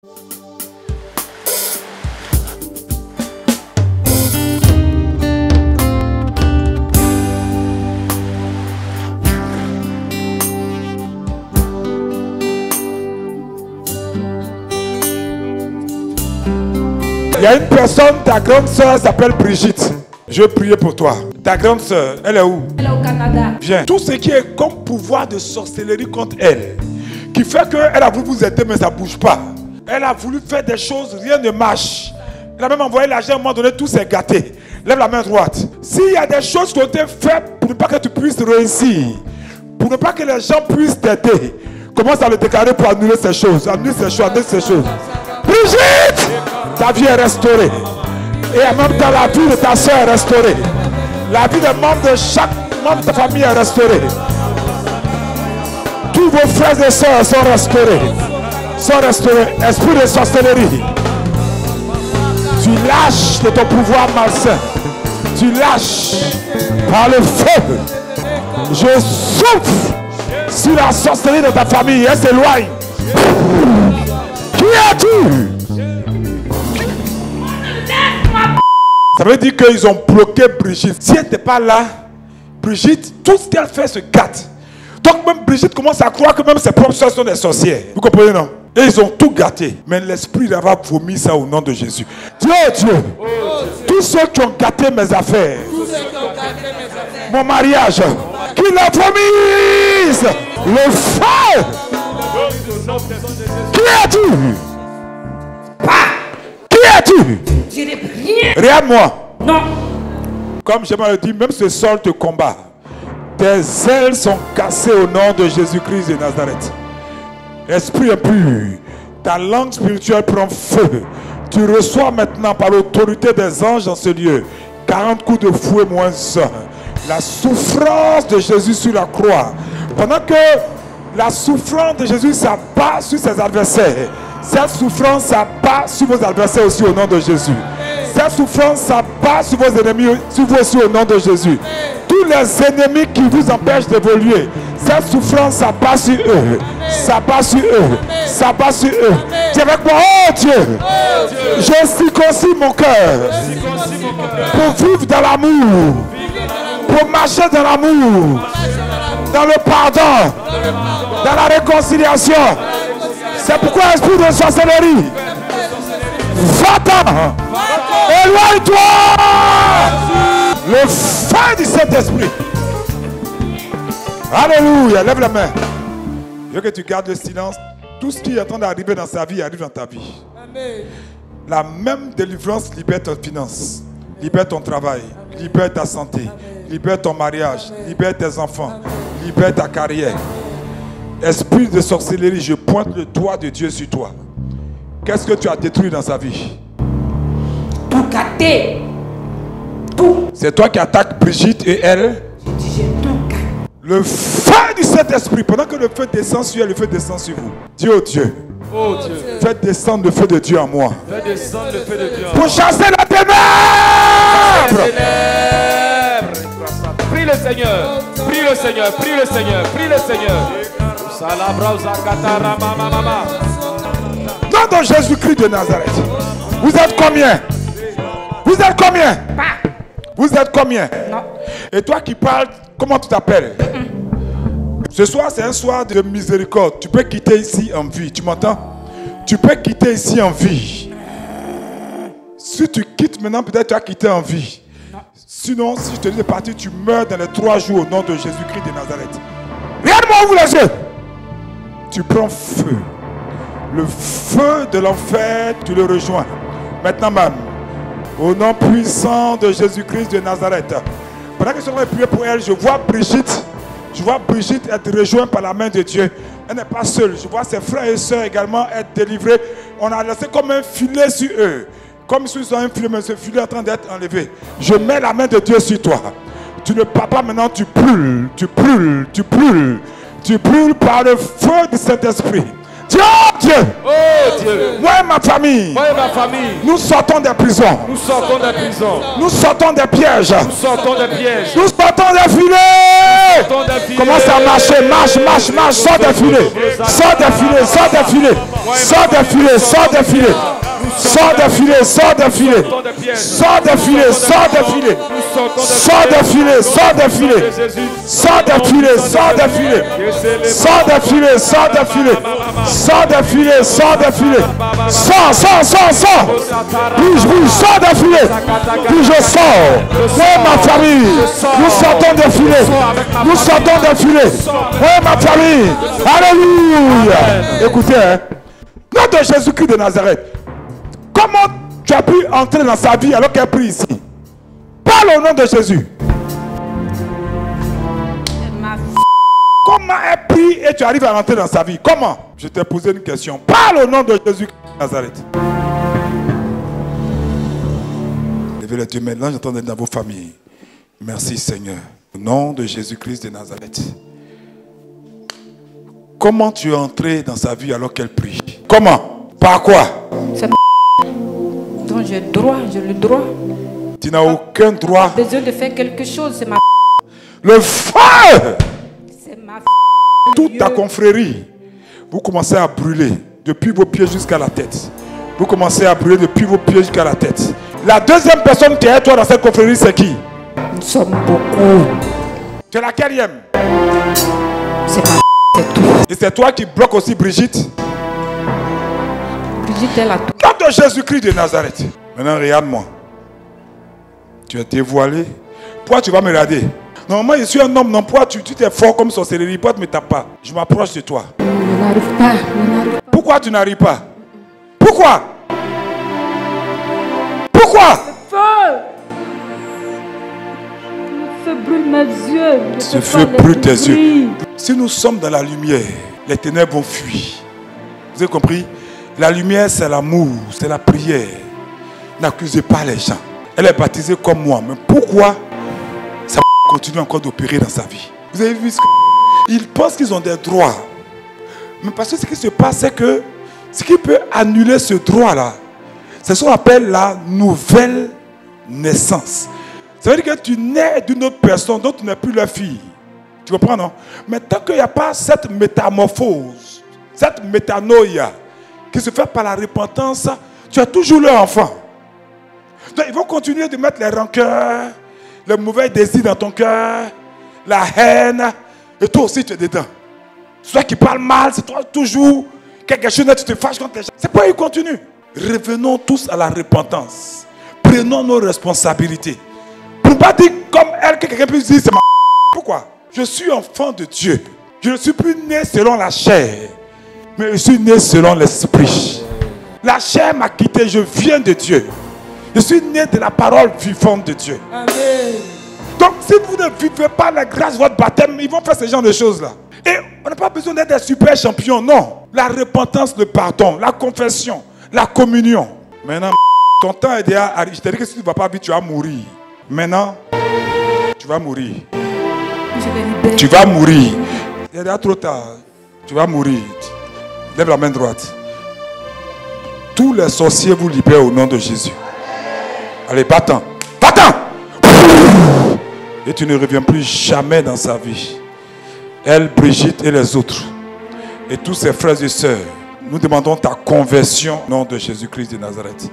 Il y a une personne, ta grande soeur s'appelle Brigitte. Je vais prier pour toi. Ta grande soeur, elle est où? Elle est au Canada. Viens. Tout ce qui est comme pouvoir de sorcellerie contre elle, qui fait qu'elle a voulu vous aider mais ça ne bouge pas. Elle a voulu faire des choses, rien ne marche. Elle a même envoyé l'argent à un moment donné, tout s'est gâté. Lève la main droite. S'il y a des choses qui ont été faites pour ne pas que tu puisses réussir, pour ne pas que les gens puissent t'aider, commence à le déclarer pour annuler ces choses. Annuler ces choses, annuler ces choses. Brigitte! Ta vie est restaurée. Et en même temps, la vie de ta soeur est restaurée. La vie des membres de chaque membre de ta famille est restaurée. Tous vos frères et sœurs sont restaurés. Sont restaurés. Esprit de sorcellerie. Tu lâches de ton pouvoir malsain. Tu lâches par le feu. Je souffle sur la sorcellerie de ta famille. Elle s'éloigne. Qui es-tu? Ça veut dire qu'ils ont bloqué Brigitte. Si elle n'était pas là, Brigitte, tout ce qu'elle fait se gâte. Donc même Brigitte commence à croire que même ses propres soeurs sont des sorcières. Vous comprenez, non? Et ils ont tout gâté. Mais l'esprit va vomir ça au nom de Jésus. Dieu, Dieu, tous ceux qui ont gâté mes affaires, mon mariage, qu'ils la vomissent. Le feu. Qui es-tu? Qui es-tu? Je n'ai rien. Regarde-moi. Non. Comme j'aimerais le dire, même ce sol te combat. Tes ailes sont cassées au nom de Jésus-Christ de Nazareth. Esprit impur, ta langue spirituelle prend feu. Tu reçois maintenant par l'autorité des anges dans ce lieu 40 coups de fouet moins 1. La souffrance de Jésus sur la croix. Pendant que la souffrance de Jésus s'abat sur ses adversaires, cette souffrance s'abat sur vos adversaires aussi au nom de Jésus. Cette souffrance s'abat sur vos ennemis, sur vous aussi au nom de Jésus. Tous les ennemis qui vous empêchent d'évoluer, cette souffrance s'abat sur eux. S'abat sur eux. S'abat sur eux. Dis avec moi, oh Dieu, je circoncis mon cœur pour vivre dans l'amour, pour marcher dans l'amour, dans le pardon, dans la réconciliation. C'est pourquoi l'esprit de sorcellerie, va-t'en, éloigne-toi. Le feu du Saint-Esprit. Alléluia, lève la main. Je veux que tu gardes le silence. Tout ce qui est en train d'arriver dans sa vie arrive dans ta vie. Amen. La même délivrance libère tes finances, libère ton travail, libère ta santé, libère ton mariage, libère tes enfants, libère ta carrière. Esprit de sorcellerie, je pointe le doigt de Dieu sur toi. Qu'est-ce que tu as détruit dans sa vie? Tout gâté. Tout. C'est toi qui attaques Brigitte et elle? J'ai tout gâté. Le feu du Saint-Esprit, pendant que le feu descend sur elle, le feu descend sur vous. Dieu, oh Dieu, oh Dieu, faites descendre le feu de Dieu en moi. Fais descendre le feu de Dieu en moi. Pour chasser la ténèbre. Prie le Seigneur, prie le Seigneur, prie le Seigneur, prie le Seigneur. Nom de Jésus-Christ de Nazareth. Vous êtes combien? Vous êtes combien? Vous êtes combien? Non. Et toi qui parles, comment tu t'appelles? Ce soir, c'est un soir de miséricorde. Tu peux quitter ici en vie. Tu m'entends? Tu peux quitter ici en vie. Si tu quittes maintenant, peut-être tu vas quitter en vie. Non. Sinon, si je te dis de partir, tu meurs dans les 3 jours au nom de Jésus-Christ de Nazareth. Regarde-moi, ouvre les yeux. Tu prends feu. Le feu de l'enfer, tu le rejoins. Maintenant même, au nom puissant de Jésus-Christ de Nazareth. Pendant que je suis en train de prier pour elle, je vois Brigitte. Je vois Brigitte être rejointe par la main de Dieu. Elle n'est pas seule. Je vois ses frères et sœurs également être délivrés. On a laissé comme un filet sur eux. Comme si ils ont un filet, mais ce filet est en train d'être enlevé. Je mets la main de Dieu sur toi. Tu ne pars pas maintenant, tu brûles, tu brûles, tu brûles. Tu brûles par le feu du Saint-Esprit. Dieu, Dieu, oh Dieu, moi et ma famille, nous sortons des prisons. Nous sortons des prisons. Nous sortons des pièges. Nous sortons des pièges. Nous sortons des filets. Commence à marcher, marche, marche, marche, sors des filets. Sors des filets, sors des filets. Sors des filets, sors des filets. Sors des filets, sors des filets. Sors des filets, sors des filets. Sors des filets, sors des filets. Sors des filets, sors des filets. Sors des filets, sors des filets. Sors des filets, sors des filets. Sors, sors, sors, sors. Bouge, bouge, sors des filets. Puis je sors. Ouais, ma famille. Nous sortons des filets. Nous sortons des filets. Ouais, ma famille. Alléluia. Écoutez, hein. Nom de Jésus-Christ de Nazareth. Comment tu as pu entrer dans sa vie alors qu'elle prie ici? Parle au nom de Jésus. Comment elle prie et tu arrives à rentrer dans sa vie? Comment? Je t'ai posé une question. Parle au nom de Jésus-Christ de Nazareth. Levez les yeux maintenant, j'entends d'être dans vos familles. Merci Seigneur. Au nom de Jésus-Christ de Nazareth. Comment tu es entré dans sa vie alors qu'elle prie? Comment? Par quoi? C'est donc j'ai droit, j'ai le droit. Tu n'as aucun droit. Besoin de faire quelque chose, c'est ma Le feu! c'est ma Toute ta confrérie, vous commencez à brûler depuis vos pieds jusqu'à la tête. Vous commencez à brûler depuis vos pieds jusqu'à la tête. La deuxième personne qui est avec toi dans cette confrérie, c'est qui? Nous sommes beaucoup. Tu es la quatrième. C'est ma c'est tout. Et c'est toi qui bloques aussi Brigitte. Brigitte, elle a tout. Nom de Jésus-Christ de Nazareth. Maintenant, regarde-moi. Tu es dévoilé. Pourquoi tu vas me regarder? Normalement, je suis un homme, non? Pourquoi tu t'es fort comme sorcellerie? Pourquoi tu ne me tapes pas? Je m'approche de toi. Je n'arrive pas, je n'arrive pas. Pourquoi tu n'arrives pas? Pourquoi? Pourquoi? Feu! Le feu brûle mes yeux. Ce feu brûle tes yeux. Si nous sommes dans la lumière, les ténèbres vont fuir. Vous avez compris? La lumière, c'est l'amour, c'est la prière. N'accusez pas les gens. Elle est baptisée comme moi. Mais pourquoi ça continue encore d'opérer dans sa vie? Vous avez vu ce qu'ils pensent qu'ils ont des droits. Mais parce que ce qui se passe, c'est que ce qui peut annuler ce droit-là, c'est ce qu'on appelle la nouvelle naissance. Ça veut dire que tu nais d'une autre personne dont tu n'es plus la fille. Tu comprends, non? Mais tant qu'il n'y a pas cette métamorphose, cette métanoïa, qui se fait par la repentance, tu as toujours leur enfant. Donc ils vont continuer de mettre les rancœurs, les mauvais désirs dans ton cœur, la haine, et toi aussi tu es dedans. Soit qui parle mal, c'est toi toujours quelque chose, tu te fâches contre les gens. C'est pourquoi ils continuent. Revenons tous à la repentance. Prenons nos responsabilités. Pour ne pas dire comme elle que quelqu'un puisse dire c'est ma. Pourquoi? Je suis enfant de Dieu. Je ne suis plus né selon la chair, mais je suis né selon l'esprit. La chair m'a quitté, je viens de Dieu. Je suis né de la parole vivante de Dieu. Amen. Donc si vous ne vivez pas la grâce de votre baptême, ils vont faire ce genre de choses-là. Et on n'a pas besoin d'être des super champions, non. La repentance, le pardon, la confession, la communion. Maintenant, ton temps est déjà arrivé. Je t'ai dit que si tu ne vas pas vite, tu vas mourir. Maintenant, tu vas mourir. Je vais libérer. Tu vas mourir. Il est déjà trop tard. Tu vas mourir. Lève la main droite. Tous les sorciers vous libèrent au nom de Jésus. Allez, va-t'en. Va-t'en. Et tu ne reviens plus jamais dans sa vie. Elle, Brigitte et les autres. Et tous ses frères et sœurs. Nous demandons ta conversion au nom de Jésus-Christ de Nazareth.